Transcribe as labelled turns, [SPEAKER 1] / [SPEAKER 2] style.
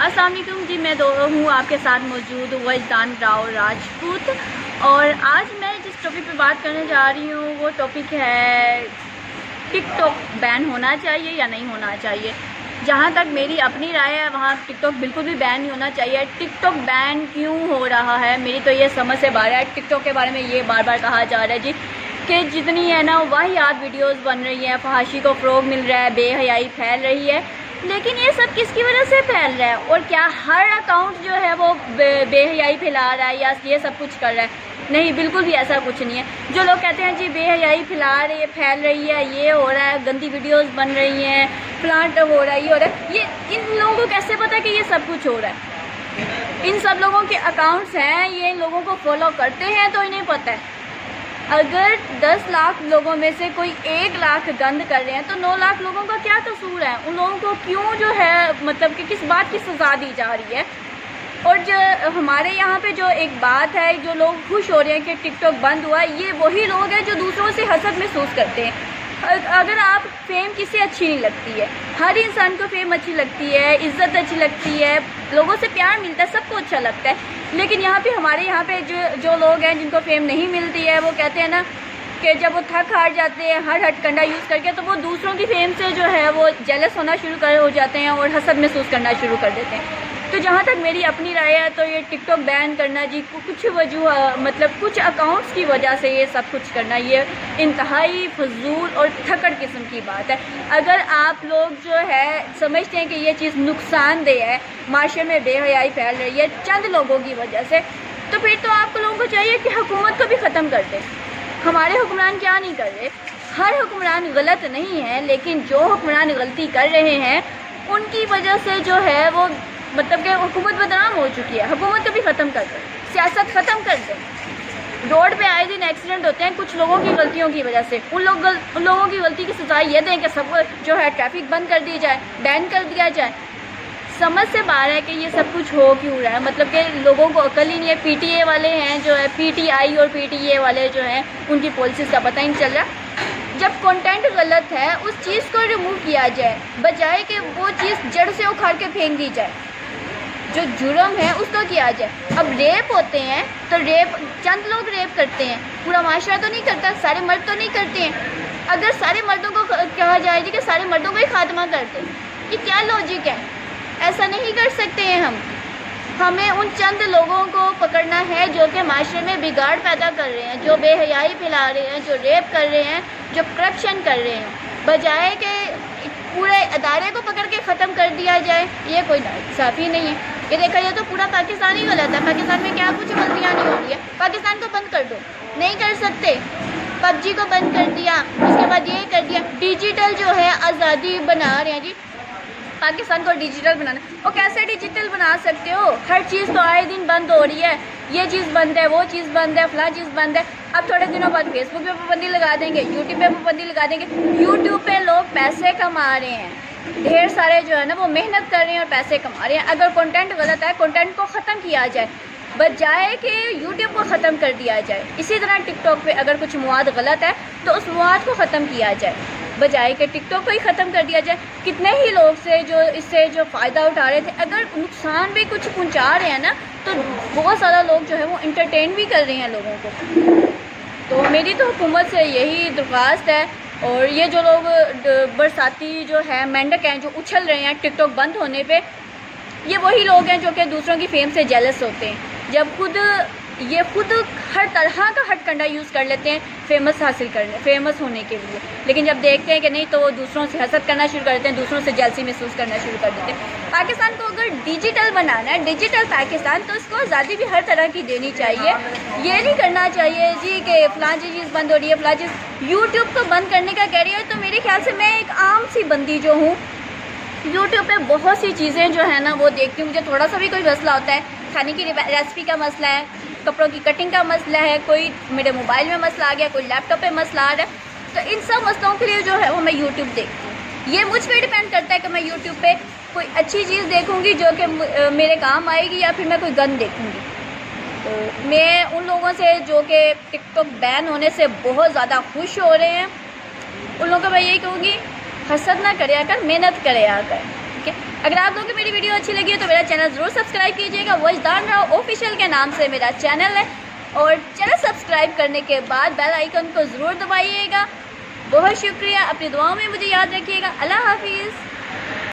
[SPEAKER 1] अस्सलाम वालेकुम जी। मैं हूँ आपके साथ मौजूद वजदान राव राजपूत। और आज मैं जिस टॉपिक पे बात करने जा रही हूँ वो टॉपिक है टिकटॉक बैन होना चाहिए या नहीं होना चाहिए। जहाँ तक मेरी अपनी राय है वहाँ टिकटॉक बिल्कुल भी बैन नहीं होना चाहिए। टिकटॉक बैन क्यों हो रहा है मेरी तो ये समझ से बाहर है। टिकटॉक के बारे में ये बार बार कहा जा रहा है जी कि जितनी है ना वाहियात वीडियोस बन रही हैं, फहाशी को फ़रोग़ मिल रहा है, बेहयाई फैल रही है, लेकिन ये सब किसकी वजह से फैल रहा है? और क्या हर अकाउंट जो है वो बेहयाई फैला रहा है या ये सब कुछ कर रहा है? नहीं, बिल्कुल भी ऐसा कुछ नहीं है। जो लोग कहते हैं जी बेहयाई फैल रही है, ये हो रहा है, गंदी वीडियोस बन रही हैं, प्लांट हो रहा है, ये हो रहा है, ये इन लोगों को कैसे पता है कि ये सब कुछ हो रहा है? इन सब लोगों के अकाउंट्स हैं, ये इन लोगों को फॉलो करते हैं तो इन्हें पता है। अगर 10 लाख लोगों में से कोई 1 लाख गंद कर रहे हैं तो 9 लाख लोगों का क्या कसूर है? उन लोगों को क्यों जो है मतलब कि किस बात की सज़ा दी जा रही है? और जो हमारे यहाँ पे जो एक बात है, जो लोग खुश हो रहे हैं कि टिकटॉक बंद हुआ, ये वही लोग हैं जो दूसरों से हसद महसूस करते हैं। अगर आप फेम किसे अच्छी नहीं लगती है? हर इंसान को फेम अच्छी लगती है, इज़्ज़त अच्छी लगती है, लोगों से प्यार मिलता है, सबको अच्छा लगता है। लेकिन यहाँ पे हमारे यहाँ पे जो लोग हैं जिनको फेम नहीं मिलती है, वो कहते हैं ना कि जब वो थक हार जाते हैं हर हथकंडा यूज़ करके, तो वो दूसरों की फेम से जो है वो जेलस होना शुरू हो जाते हैं और हसद महसूस करना शुरू कर देते हैं। तो जहाँ तक मेरी अपनी राय है तो ये टिकटॉक बैन करना जी कुछ वजह मतलब कुछ अकाउंट्स की वजह से ये सब कुछ करना, ये इंतहाई फजूल और थकड़ किस्म की बात है। अगर आप लोग जो है समझते हैं कि ये चीज़ नुकसानदेह है, माशरे में बेहयाई फैल रही है चंद लोगों की वजह से, तो फिर तो आप लोगों को चाहिए कि हुकूमत को भी ख़त्म कर दें। हमारे हुक्मरान क्या नहीं कर रहे? हर हुक्मरान गलत नहीं है, लेकिन जो हुक्मरान गलती कर रहे हैं उनकी वजह से जो है वो मतलब कि हुकूमत बदनाम हो चुकी है। हुकूमत को भी ख़त्म कर दें, सियासत ख़त्म कर दें। रोड पे आए दिन एक्सीडेंट होते हैं कुछ लोगों की गलतियों की वजह से। उन लोगों की गलती की सज़ा ये दें कि सब जो है ट्रैफिक बंद कर दी जाए, बैन कर दिया जाए। समझ से बाहर है कि ये सब कुछ हो क्यों रहा है, मतलब कि लोगों को अकल ही नहीं है। पीटीए वाले हैं जो है, पीटीआई और पीटीए वाले जो हैं, उनकी पॉलिसीज़ का पता ही नहीं चल रहा। जब कंटेंट गलत है उस चीज़ को रिमूव किया जाए, बजाय कि वो चीज़ जड़ से उखाड़ के फेंक दी जाए। जो जुर्म है उसको किया जाए। अब रेप होते हैं तो रेप चंद लोग रेप करते हैं, पूरा माशरा तो नहीं करता, सारे मर्द तो नहीं करते हैं। अगर सारे मर्दों को कहा जाए कि सारे मर्दों को ही खात्मा करते, ये क्या लॉजिक है? ऐसा नहीं कर सकते हैं हम। हमें उन चंद लोगों को पकड़ना है जो कि माशरे में बिगाड़ पैदा कर रहे हैं, जो बेहयाई फैला रहे हैं, जो रेप कर रहे हैं, जो करप्शन कर रहे हैं, बजाय कि पूरे अदारे को पकड़ के ख़त्म कर दिया जाए। ये कोई इंसाफ़ी नहीं है। ये देखा जाए तो पूरा पाकिस्तान ही गलत है। पाकिस्तान में क्या कुछ गलतियाँ नहीं हो रही है? पाकिस्तान को बंद कर दो, नहीं कर सकते। पबजी को बंद कर दिया, उसके बाद ये कर दिया। डिजिटल जो है आज़ादी बना रहे हैं जी, पाकिस्तान को डिजिटल बनाना। और कैसे डिजिटल बना सकते हो? हर चीज़ तो आए दिन बंद हो रही है, ये चीज़ बंद है, वो चीज़ बंद है, फला चीज़ बंद है। अब थोड़े दिनों बाद फेसबुक पे पाबंदी लगा देंगे, यूट्यूब पे पाबंदी लगा देंगे। यूट्यूब पे लोग पैसे कमा रहे हैं, ढेर सारे जो है ना वो मेहनत कर रहे हैं और पैसे कमा रहे हैं। अगर कंटेंट गलत है, कंटेंट को ख़त्म किया जाए, बजाय कि यूट्यूब को ख़त्म कर दिया जाए। इसी तरह टिकटॉक पे अगर कुछ मवाद गलत है तो उस मवाद को ख़त्म किया जाए, बजाय कि टिकटॉक को ही ख़त्म कर दिया जाए। कितने ही लोग से जो इससे जो फ़ायदा उठा रहे थे, अगर नुकसान भी कुछ पहुंचा रहे हैं ना, तो बहुत सारा लोग जो है वो इंटरटेन भी कर रहे हैं लोगों को। तो मेरी तो हुकूमत से यही दरख्वास्त है। और ये जो लोग बरसाती जो है मेंढक हैं जो उछल रहे हैं टिकटॉक बंद होने पे, ये वही लोग हैं जो कि दूसरों की फेम से जेलस होते हैं। जब खुद हर तरह का हथकंडा यूज़ कर लेते हैं फेमस होने के लिए, लेकिन जब देखते हैं कि नहीं तो वो दूसरों से हसद करना शुरू कर देते हैं, दूसरों से जेलसी महसूस करना शुरू कर देते हैं। पाकिस्तान को अगर डिजिटल बनाना है, डिजिटल पाकिस्तान, तो इसको आज़ादी भी हर तरह की देनी चाहिए। ये नहीं करना चाहिए जी कि फ़लाँ चीज़ बंद हो रही है, फ़लाँ चीज़। यूट्यूब को बंद करने का कह रही है तो मेरे ख्याल से मैं एक आम सी बंदी जो हूँ, यूट्यूब पे बहुत सी चीज़ें जो है ना वो देखती हूँ। मुझे थोड़ा सा भी कोई मसला होता है, खाने की रेसिपी का मसला है, कपड़ों की कटिंग का मसला है, कोई मेरे मोबाइल में मसला आ गया, कोई लैपटॉप पे मसला आ रहा है, तो इन सब मसलों के लिए जो है वो मैं यूट्यूब देखती हूँ। ये मुझ पर डिपेंड करता है कि मैं यूट्यूब पे कोई अच्छी चीज़ देखूँगी जो कि मेरे काम आएगी, या फिर मैं कोई गन देखूँगी। तो मैं उन लोगों से जो कि टिकटॉक बैन होने से बहुत ज़्यादा खुश हो रहे हैं, उन लोगों को मैं यही कहूँगी, हसद ना करे कर, मेहनत करे कर, ठीक है। अगर आप लोगों को मेरी वीडियो अच्छी लगी हो तो मेरा चैनल ज़रूर सब्सक्राइब कीजिएगा। वजदान राव ऑफिशियल के नाम से मेरा चैनल है, और चैनल सब्सक्राइब करने के बाद बेल आइकन को ज़रूर दबाइएगा। बहुत शुक्रिया, अपनी दुआओं में मुझे याद रखिएगा। अल्लाह हाफिज़।